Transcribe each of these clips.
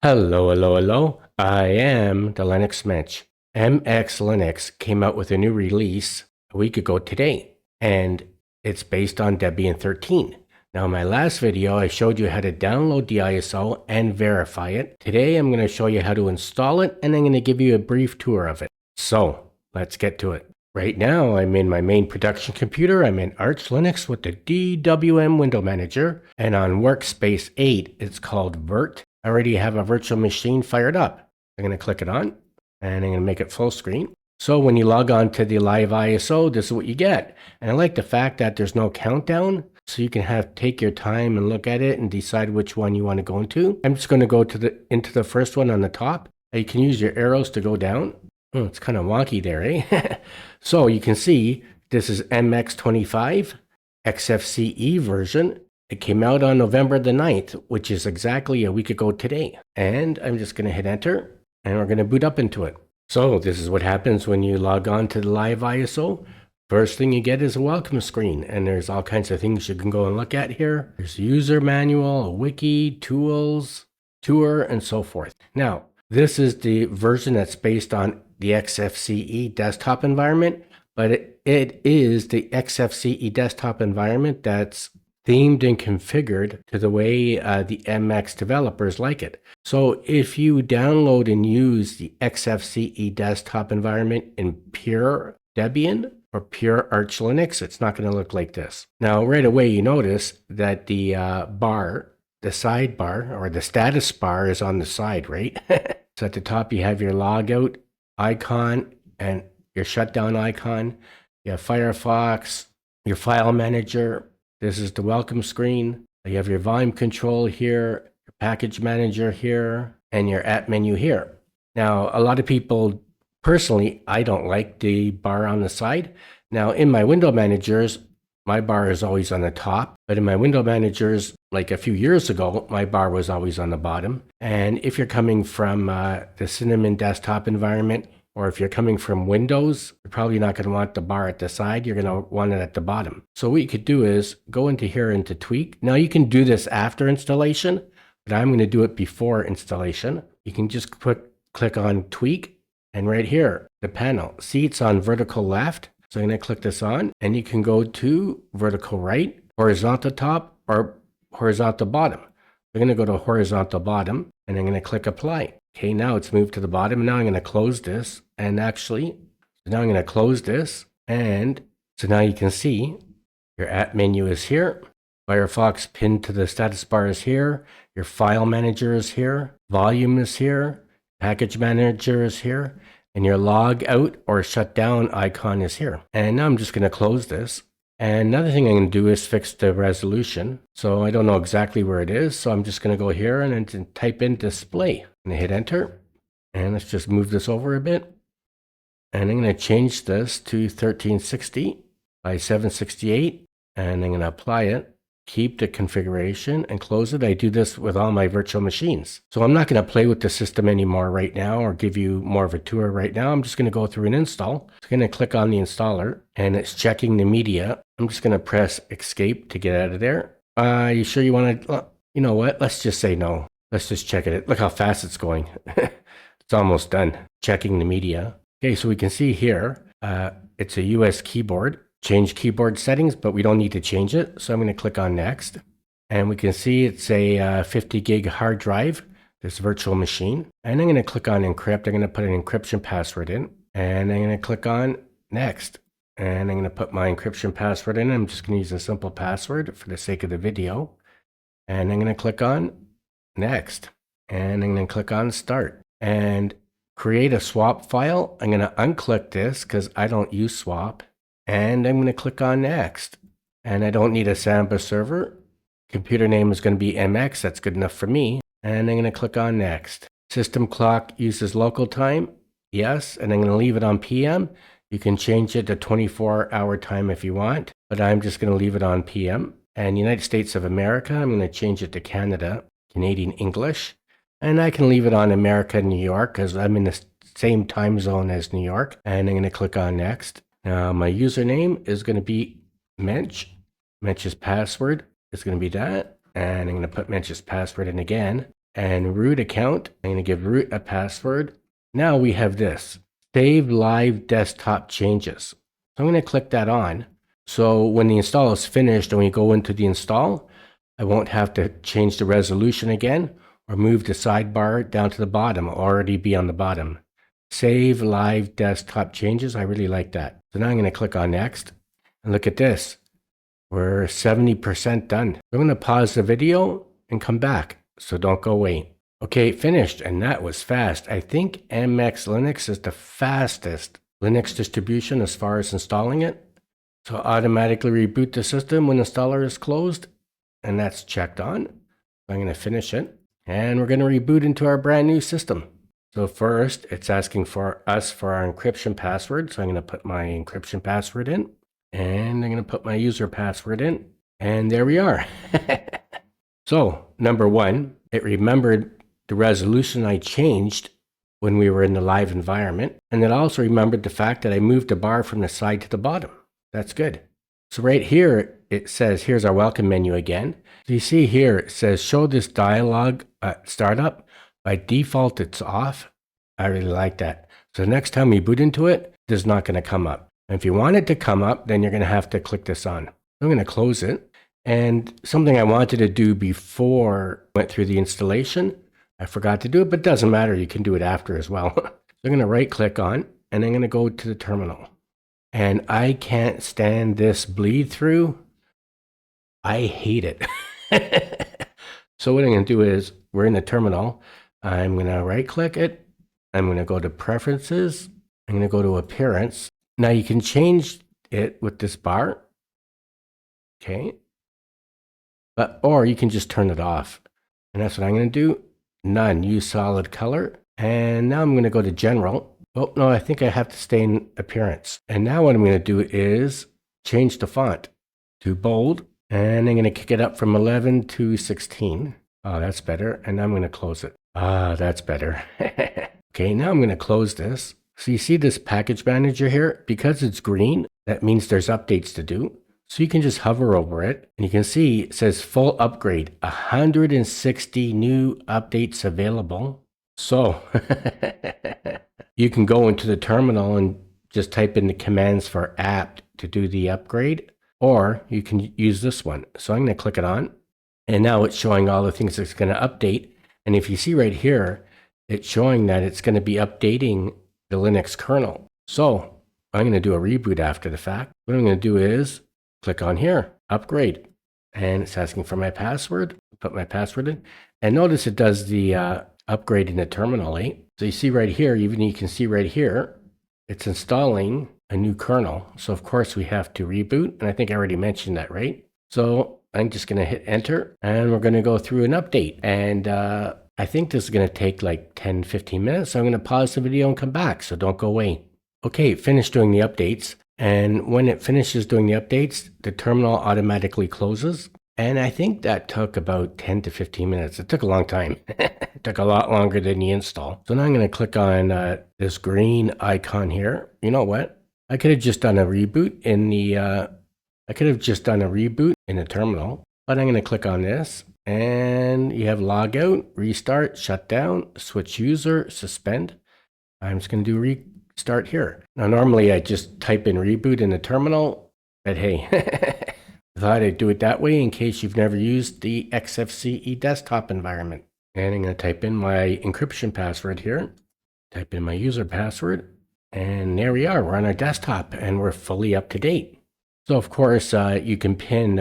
Hello. I am the Linux Mench. MX Linux came out with a new release a week ago today, and it's based on Debian 13. Now, in my last video, I showed you how to download the ISO and verify it. Today, I'm going to show you how to install it, and I'm going to give you a brief tour of it. So, let's get to it. Right now, I'm in my main production computer. I'm in Arch Linux with the DWM window manager, and on workspace 8, it's called Virt. I already have a virtual machine fired up. I'm going to click it on, and I'm going to make it full screen. So when you log on to the live ISO, this is what you get. And I like the fact that there's no countdown, so you can take your time and look at it and decide which one you want to go into. I'm just going to go into the first one on the top. You can use your arrows to go down. Oh, it's kind of wonky there, eh? So you can see this is MX25 Xfce version. It came out on November the 9th, which is exactly a week ago today. And I'm just going to hit enter, and we're going to boot up into it. So this is what happens when you log on to the live ISO. First thing you get is a welcome screen, and there's all kinds of things you can go and look at here. There's a user manual, a wiki, tools, tour, and so forth. Now, this is the version that's based on the Xfce desktop environment, but it is the Xfce desktop environment that's themed and configured to the way the MX developers like it. So if you download and use the Xfce desktop environment in pure Debian or pure Arch Linux, it's not going to look like this. Now, right away, you notice that the the sidebar or the status bar is on the side, right? So at the top, you have your logout icon and your shutdown icon. You have Firefox, your file manager. This is the welcome screen. You have your volume control here, your package manager here, and your app menu here. Now, a lot of people, personally, I don't like the bar on the side. Now, in my window managers, my bar is always on the top. But in my window managers, like a few years ago, my bar was always on the bottom. And if you're coming from the Cinnamon desktop environment, or if you're coming from Windows, you're probably not going to want the bar at the side. You're going to want it at the bottom. So what you could do is go into here into Tweak. Now you can do this after installation, but I'm going to do it before installation. You can just click on Tweak, and right here, the panel. See, it's on vertical left. So I'm going to click this on, and you can go to vertical right, horizontal top, or horizontal bottom. I'm going to go to horizontal bottom, and I'm going to click apply. Okay, now it's moved to the bottom. Now I'm going to close this, and actually, so now I'm going to close this, and so now you can see your app menu is here. Firefox pinned to the status bar is here. Your file manager is here. Volume is here. Package manager is here. And your log out or shut down icon is here. And now I'm just going to close this. And another thing I'm going to do is fix the resolution. So I don't know exactly where it is. So I'm just going to go here and then type in display. And hit enter. And let's just move this over a bit. And I'm going to change this to 1360 by 768. And I'm going to apply it. Keep the configuration and close it. I do this with all my virtual machines. So I'm not going to play with the system anymore right now or give you more of a tour right now. I'm just going to go through an install. I'm going to click on the installer, and it's checking the media. I'm just going to press escape to get out of there. You sure you want to, you know what? Let's just say no. Let's just check it. Look how fast it's going. It's almost done. Checking the media. Okay, so we can see here, it's a US keyboard. Change keyboard settings, but we don't need to change it. So I'm going to click on next. And we can see it's a 50 gig hard drive, this virtual machine. And I'm going to click on encrypt. I'm going to put an encryption password in. And I'm going to click on next. And I'm going to put my encryption password in. I'm just going to use a simple password for the sake of the video. And I'm going to click on next. And I'm going to click on start. And create a swap file. I'm going to unclick this because I don't use swap. And I'm going to click on next. And I don't need a Samba server. Computer name is going to be MX. That's good enough for me. And I'm going to click on next. System clock uses local time. Yes. And I'm going to leave it on PM. You can change it to 24-hour time if you want. But I'm just going to leave it on PM. And United States of America, I'm going to change it to Canada, Canadian English. And I can leave it on America, New York, because I'm in the same time zone as New York. And I'm going to click on next. Now, my username is going to be Mench. Mench's password is going to be that. And I'm going to put Mench's password in again. and root account. I'm going to give root a password. Now we have this, save live desktop changes. So I'm going to click that on. So when the install is finished and we go into the install, I won't have to change the resolution again or move the sidebar down to the bottom. It'll already be on the bottom. Save live desktop changes. I really like that. So now I'm going to click on next and look at this. We're 70% done. I'm going to pause the video and come back. So don't go away. Okay, finished. And that was fast. I think MX Linux is the fastest Linux distribution as far as installing it. So automatically reboot the system when the installer is closed. And that's checked on. I'm going to finish it. And we're going to reboot into our brand new system. So first, it's asking for us for our encryption password. So I'm going to put my encryption password in. And I'm going to put my user password in. And there we are. So, number one, it remembered the resolution I changed when we were in the live environment. And it also remembered the fact that I moved the bar from the side to the bottom. That's good. So right here, it says, here's our welcome menu again. So you see here, it says, show this dialog at startup. By default, it's off. I really like that. So next time we boot into it, this is not going to come up. And if you want it to come up, then you're going to have to click this on. I'm going to close it. And something I wanted to do before I went through the installation, I forgot to do it, but it doesn't matter. You can do it after as well. So I'm going to right click on, and I'm going to go to the terminal. And I can't stand this bleed through. I hate it. So what I'm going to do is, we're in the terminal. I'm going to right click it. I'm going to go to preferences. I'm going to go to appearance. Now you can change it with this bar. Okay. Or you can just turn it off. And that's what I'm going to do. None. Use solid color. And now I'm going to go to general. Oh, no, I think I have to stay in appearance. And now what I'm going to do is change the font to bold. And I'm going to kick it up from 11 to 16. Oh, that's better. And I'm going to close it. Ah, that's better. Okay, now I'm going to close this. So you see this package manager here? Because it's green, that means there's updates to do. So you can just hover over it, and you can see it says full upgrade, 160 new updates available. So you can go into the terminal and just type in the commands for apt to do the upgrade, or you can use this one. So I'm going to click it on, and now it's showing all the things it's going to update. And if you see right here, it's showing that it's going to be updating the Linux kernel. So I'm going to do a reboot after the fact. What I'm going to do is click on here, upgrade, and it's asking for my password. Put my password in, and notice it does the upgrade in the terminal. So you see right here, even you can see right here, it's installing a new kernel. So of course we have to reboot, and I think I already mentioned that, right? So I'm just going to hit enter, and we're going to go through an update. And I think this is going to take like 10-15 minutes. So I'm going to pause the video and come back, so don't go away. Okay, finished doing the updates. And when it finishes doing the updates, the terminal automatically closes. And I think that took about 10 to 15 minutes. It took a long time. It took a lot longer than the install. So now I'm going to click on this green icon here. You know what? I could have just done a reboot in the terminal, but I'm going to click on this, and you have logout, restart, shutdown, switch user, suspend. I'm just going to do restart here. Now, normally I just type in reboot in the terminal, but hey, I thought I'd do it that way in case you've never used the Xfce desktop environment. And I'm going to type in my encryption password here, type in my user password, and there we are. We're on our desktop, and we're fully up to date. So of course, you can pin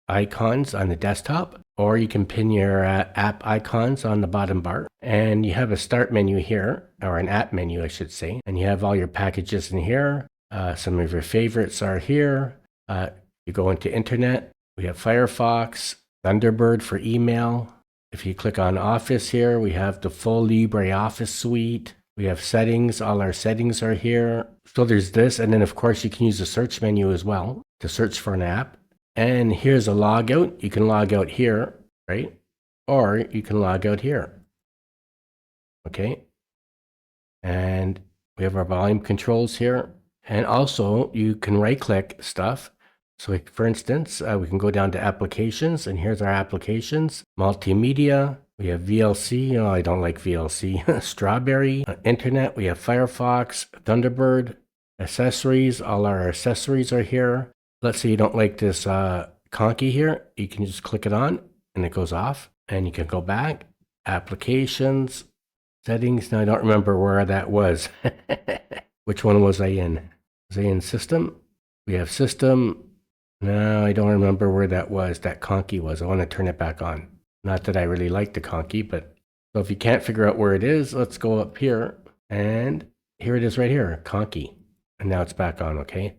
icons on the desktop, or you can pin your app icons on the bottom bar. And you have a start menu here, or an app menu, I should say. And you have all your packages in here. Some of your favorites are here. You go into internet. We have Firefox, Thunderbird for email. If you click on Office here, we have the full LibreOffice suite. We have settings. All our settings are here. So there's this. And then, of course, you can use the search menu as well to search for an app. And here's a logout. You can log out here, right? Or you can log out here. Okay. And we have our volume controls here. And also, you can right-click stuff. So, for instance, we can go down to applications, and here's our applications, multimedia, We have VLC. Oh, I don't like VLC. Strawberry. Internet. We have Firefox, Thunderbird, accessories. All our accessories are here. Let's say you don't like this conky here. You can just click it on and it goes off. And you can go back. Applications, settings. Now I don't remember where that was. Which one was I in? Was I in system? We have system. No, I don't remember where that was. That conky was. I want to turn it back on. Not that I really like the conky, but so if you can't figure out where it is, let's go up here. And here it is right here, conky. And now it's back on, okay?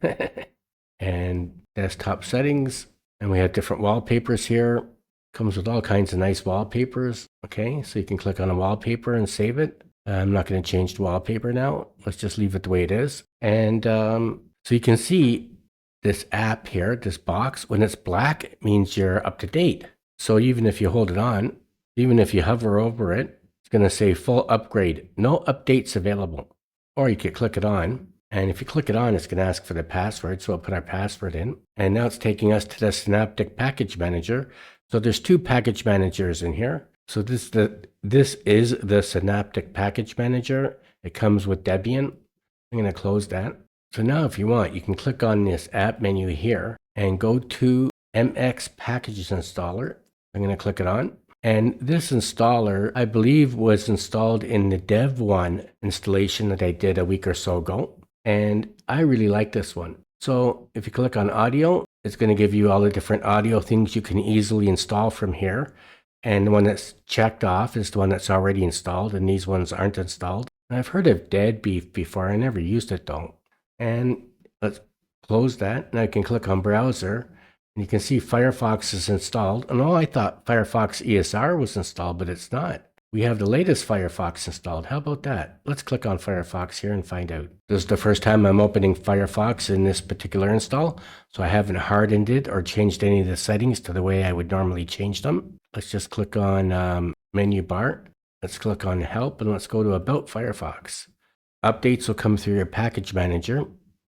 And desktop settings. And we have different wallpapers here. Comes with all kinds of nice wallpapers. Okay, so you can click on a wallpaper and save it. I'm not going to change the wallpaper now. Let's just leave it the way it is. And so you can see this app here, this box, when it's black, it means you're up to date. So even if you hold it on, even if you hover over it, it's going to say full upgrade, no updates available. Or you could click it on. And if you click it on, it's going to ask for the password. So we'll put our password in. And now it's taking us to the Synaptic Package Manager. So there's two package managers in here. So this is the Synaptic Package Manager. It comes with Debian. I'm going to close that. So now if you want, you can click on this app menu here and go to MX Packages Installer. I'm going to click it on. And this installer, I believe, was installed in the Dev1 installation that I did a week or so ago. And I really like this one. So if you click on audio, it's going to give you all the different audio things you can easily install from here. And the one that's checked off is the one that's already installed, and these ones aren't installed. I've heard of Dead Beef before. I never used it though. And let's close that. Now I can click on browser and you can see Firefox is installed. And I thought Firefox ESR was installed, but it's not. We have the latest Firefox installed. How about that? Let's click on Firefox here and find out. This is the first time I'm opening Firefox in this particular install, so I haven't hardened it or changed any of the settings to the way I would normally change them. Let's just click on menu bar. Let's click on help and let's go to about Firefox. Updates will come through your package manager,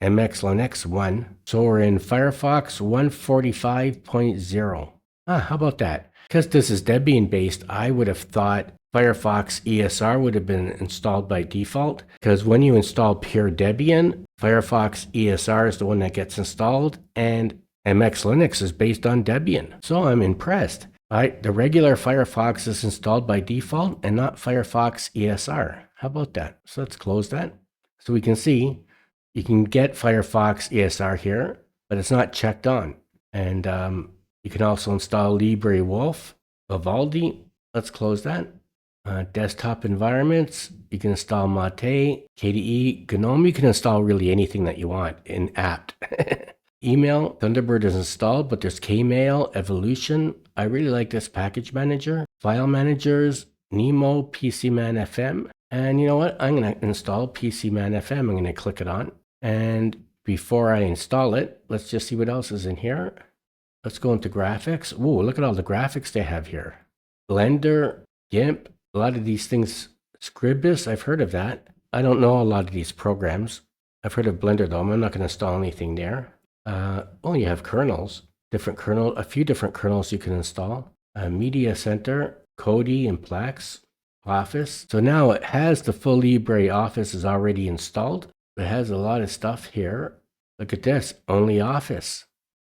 MX Linux 1. So we're in Firefox 145.0. How about that? Because this is Debian based, I would have thought Firefox ESR would have been installed by default, because when you install pure Debian, Firefox ESR is the one that gets installed, and MX Linux is based on Debian. So I'm impressed. The regular Firefox is installed by default and not Firefox ESR. How about that? So let's close that. So we can see you can get Firefox ESR here, but it's not checked on. And you can also install LibreWolf, Vivaldi. Let's close that. Desktop environments, you can install Mate, KDE, GNOME. You can install really anything that you want in apt. Email, Thunderbird is installed, but there's Kmail, Evolution. I really like this package manager. File managers, Nemo, PCman FM. And you know what? I'm going to install PCman FM. I'm going to click it on. And before I install it, let's just see what else is in here. Let's go into graphics. Whoa, look at all the graphics they have here. Blender, GIMP, a lot of these things. Scribus, I've heard of that. I don't know a lot of these programs. I've heard of Blender though. I'm not going to install anything there. You have kernels, a few different kernels you can install. Media Center, Kodi and Plex, Office. So now it has the full LibreOffice is already installed. It has a lot of stuff here. Look at this, Only Office.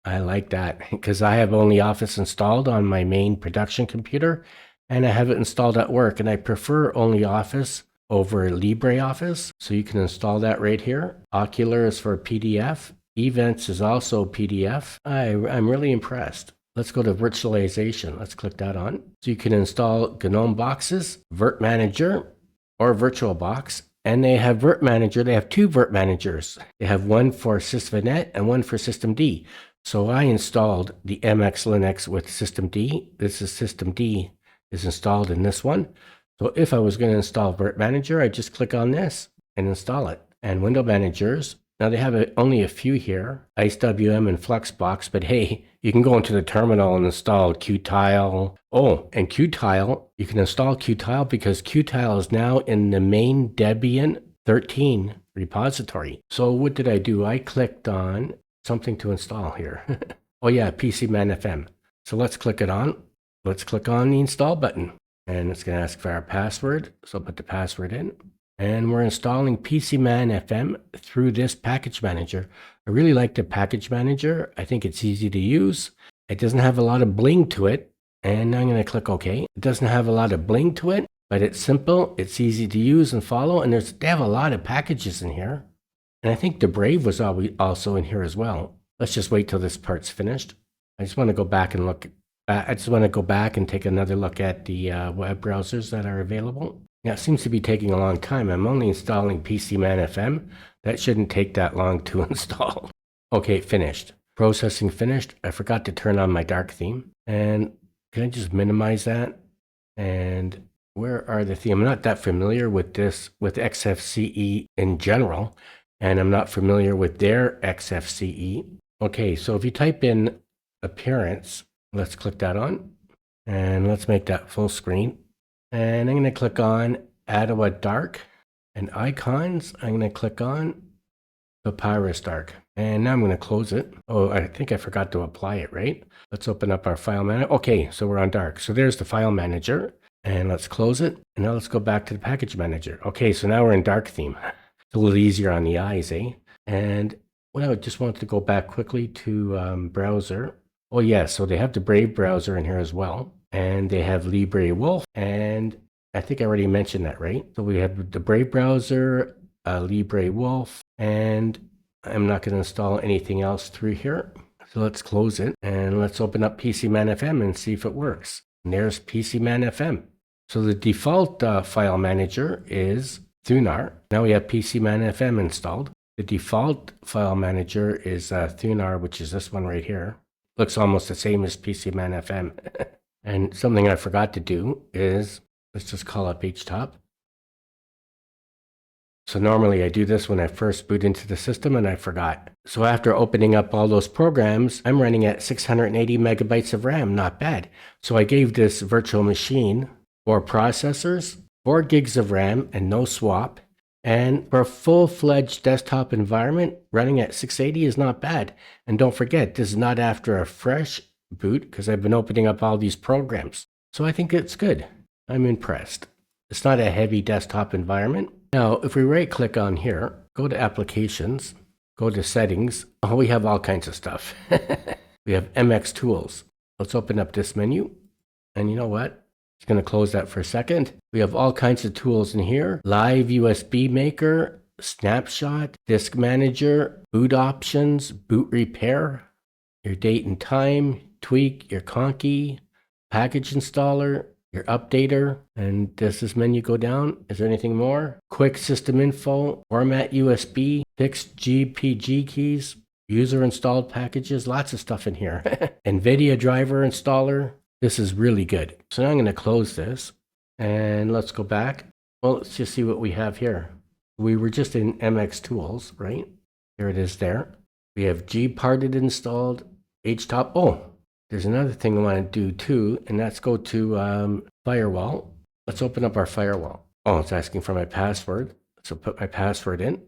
I like that because I have Only Office installed on my main production computer and I have it installed at work, and I prefer Only Office over LibreOffice. So you can install that right here. Ocular is for PDF. Events is also PDF. I'm really impressed. Let's go to virtualization. Let's click that on. So you can install GNOME boxes, Virt Manager, or VirtualBox. And they have Virt Manager. They have two Virt Managers. They have one for SysVinet and one for Systemd. So I installed the MX Linux with Systemd. This is Systemd is installed in this one. So if I was going to install Virt Manager, I just click on this and install it. And window managers. Now they have only a few here, IceWM and Fluxbox, but hey, you can go into the terminal and install Qtile. Oh, and Qtile, you can install Qtile because Qtile is now in the main Debian 13 repository. So what did I do? I clicked on something to install here. Oh yeah, PCman FM. So let's click it on. Let's click on the install button. And it's going to ask for our password. So I'll put the password in. And we're installing PCMan FM through this package manager. I really like the package manager. I think it's easy to use. It doesn't have a lot of bling to it. And I'm going to click OK. It doesn't have a lot of bling to it, but it's simple. It's easy to use and follow. And they have a lot of packages in here. And I think the Brave was also in here as well. Let's just wait till this part's finished. I just want to go back and look. I just want to go back and take another look at the web browsers that are available. Yeah, it seems to be taking a long time. I'm only installing PCMan FM. That shouldn't take that long to install. Okay, finished. Processing finished. I forgot to turn on my dark theme. And can I just minimize that? And where are the themes? I'm not that familiar with this, with Xfce in general. And I'm not familiar with their Xfce. Okay, so if you type in appearance, let's click that on. And let's make that full screen. And I'm going to click on Ottawa Dark and icons. I'm going to click on Papyrus Dark. And now I'm going to close it. Oh, I think I forgot to apply it, right? Let's open up our file manager. Okay, so we're on Dark. So there's the file manager. And let's close it. And now let's go back to the package manager. Okay, so now we're in Dark theme. It's a little easier on the eyes, eh? And well, I just wanted to go back quickly to browser. Oh, yeah, so they have the Brave browser in here as well. And they have LibreWolf, and I think I already mentioned that, right? So we have the Brave browser, LibreWolf, and I'm not going to install anything else through here. So let's close it, and let's open up PCMan FM and see if it works. And there's PCMan FM. So the default file manager is Thunar. Now we have PCMan FM installed. The default file manager is Thunar, which is this one right here. Looks almost the same as PCMan FM. And something I forgot to do is, let's just call up HTOP. So normally I do this when I first boot into the system, and I forgot. So after opening up all those programs, I'm running at 680 megabytes of RAM, not bad. So I gave this virtual machine 4 processors, 4 gigs of RAM, and no swap. And for a full-fledged desktop environment, running at 680 is not bad. And don't forget, this is not after a fresh boot, because I've been opening up all these programs. So I think it's good. I'm impressed. It's not a heavy desktop environment. Now, if we right click on here, go to applications, go to settings. Oh, we have all kinds of stuff. We have MX tools. Let's open up this menu. And you know what? It's going to close that for a second. We have all kinds of tools in here. Live USB maker, snapshot, disk manager, boot options, boot repair, your date and time, tweak, your conky, package installer, your updater, and does this menu go down? Is there anything more? Quick system info, format USB, fixed GPG keys, user installed packages, lots of stuff in here. NVIDIA driver installer. This is really good. So now I'm going to close this and let's go back. Well, let's just see what we have here. We were just in MX tools, right? Here it is there. We have gparted installed, HTOP. Oh, there's another thing I want to do too, and that's go to Firewall. Let's open up our Firewall. Oh, it's asking for my password. So put my password in,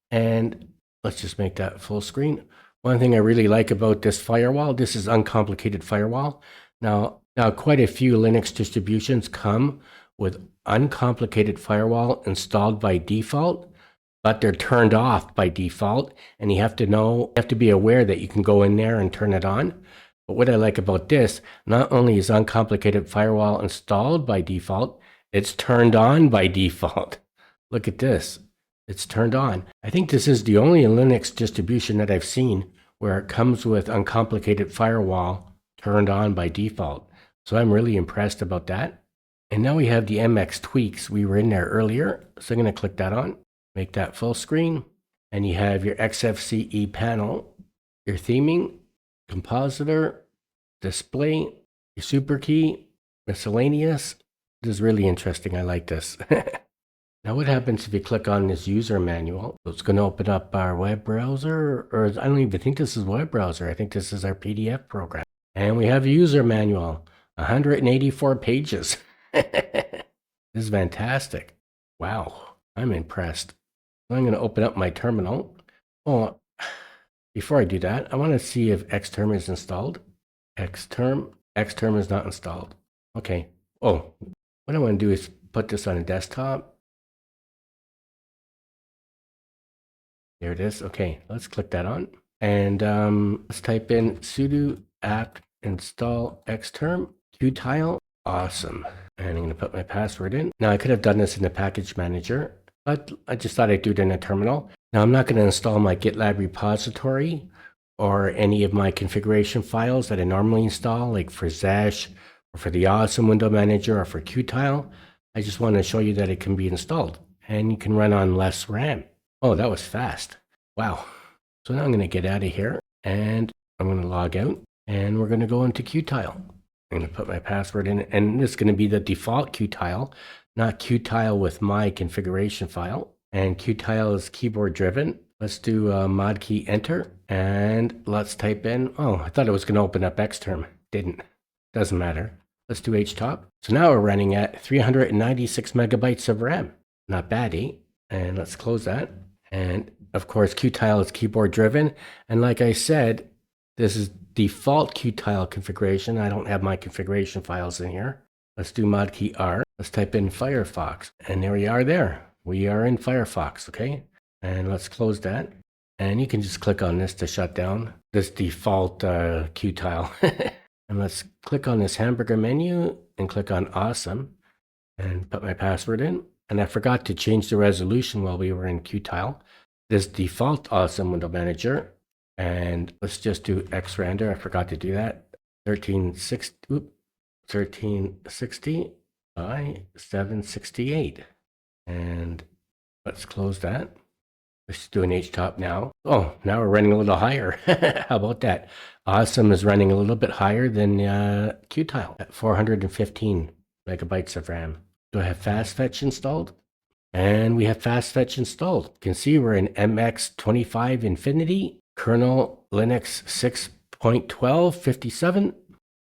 and let's just make that full screen. One thing I really like about this Firewall, this is uncomplicated Firewall. Now quite a few Linux distributions come with uncomplicated Firewall installed by default, but they're turned off by default, and you have to be aware that you can go in there and turn it on. But what I like about this, not only is uncomplicated Firewall installed by default, it's turned on by default. Look at this. It's turned on. I think this is the only Linux distribution that I've seen where it comes with uncomplicated Firewall turned on by default. So I'm really impressed about that. And now we have the MX tweaks. We were in there earlier. So I'm going to click that on, make that full screen. And you have your Xfce panel, your theming, compositor, display, your super key, miscellaneous. This is really interesting. I like this. Now what happens if you click on this user manual? So it's going to open up our web browser, or I don't even think this is web browser. I think this is our PDF program. And we have a user manual, 184 pages. This is fantastic. Wow, I'm impressed. I'm going to open up my terminal. Oh, before I do that, I want to see if Xterm is installed. Xterm is not installed. Okay. Oh, What I want to do is put this on a desktop. There it is. Okay, let's click that on. And let's type in sudo apt install Xterm Qtile. Awesome. And I'm going to put my password in. Now I could have done this in the package manager, but I just thought I'd do it in a terminal. Now I'm not going to install my GitLab repository or any of my configuration files that I normally install, like for Xfce or for the Awesome window manager or for Qtile. I just want to show you that it can be installed and you can run on less RAM. Oh, that was fast. Wow. So now I'm going to get out of here and I'm going to log out and we're going to go into Qtile. I'm going to put my password in and this is going to be the default Qtile, not Qtile with my configuration file. And Qtile is keyboard driven. Let's do mod key enter and let's type in, oh, I thought it was going to open up Xterm. Didn't. Doesn't matter. Let's do htop. So now we're running at 396 megabytes of RAM. Not bad, eh? And let's close that. And of course, Qtile is keyboard driven. And like I said, this is default Qtile configuration. I don't have my configuration files in here. Let's do mod key R. Let's type in Firefox. And there we are there. We are in Firefox, okay? And let's close that. And you can just click on this to shut down this default Qtile. And let's click on this hamburger menu and click on Awesome and put my password in. And I forgot to change the resolution while we were in Qtile. This default Awesome window manager. And let's just do xrender. I forgot to do that. 1360 by 768. And let's close that. Let's do an htop now. Oh, now we're running a little higher. How about that? Awesome is running a little bit higher than Qtile at 415 megabytes of RAM. Do I have fast fetch installed? And we have fast fetch installed. You can see we're in MX25 Infinity, kernel Linux 6.12.57,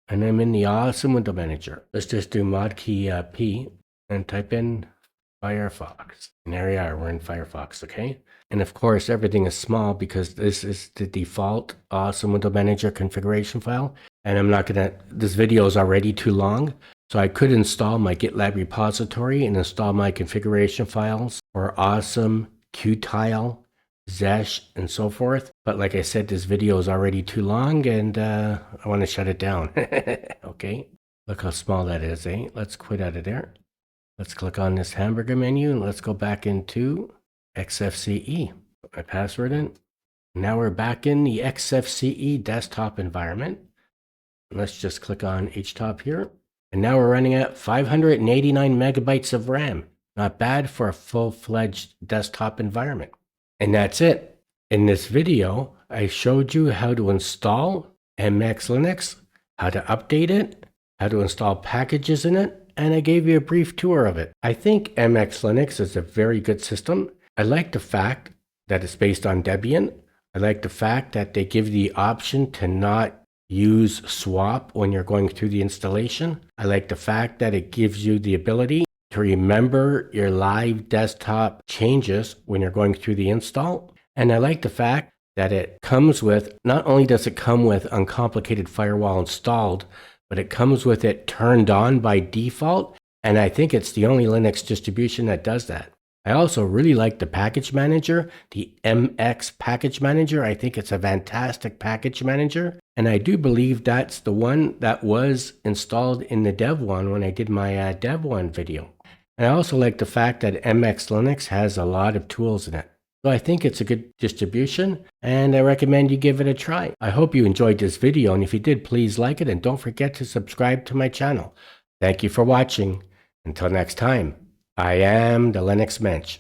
and I'm in the Awesome window manager. Let's just do mod key P and type in Firefox. And there we are, we're in Firefox, okay? And of course, everything is small because this is the default Awesome window manager configuration file. And I'm not gonna, this video is already too long. So I could install my GitLab repository and install my configuration files for Awesome, Qtile, Xfce, and so forth. But like I said, this video is already too long and I want to shut it down. Okay, look how small that is, eh? Let's quit out of there. Let's click on this hamburger menu and let's go back into Xfce. Put my password in. Now we're back in the Xfce desktop environment. Let's just click on htop here. And now we're running at 589 megabytes of RAM. Not bad for a full-fledged desktop environment. And that's it. In this video, I showed you how to install MX Linux, how to update it, how to install packages in it, and I gave you a brief tour of it. I think MX Linux is a very good system. I like the fact that it's based on Debian. I like the fact that they give the option to not use swap when you're going through the installation. I like the fact that it gives you the ability to remember your live desktop changes when you're going through the install. And I like the fact that it comes with, not only does it come with uncomplicated firewall installed, but it comes with it turned on by default. And I think it's the only Linux distribution that does that. I also really like the package manager, the MX package manager. I think it's a fantastic package manager. And I do believe that's the one that was installed in the Dev one when I did my Dev one video. And I also like the fact that MX Linux has a lot of tools in it. So I think it's a good distribution and I recommend you give it a try. I hope you enjoyed this video, and if you did, please like it and don't forget to subscribe to my channel. Thank you for watching. Until next time, I am the Linux Mench.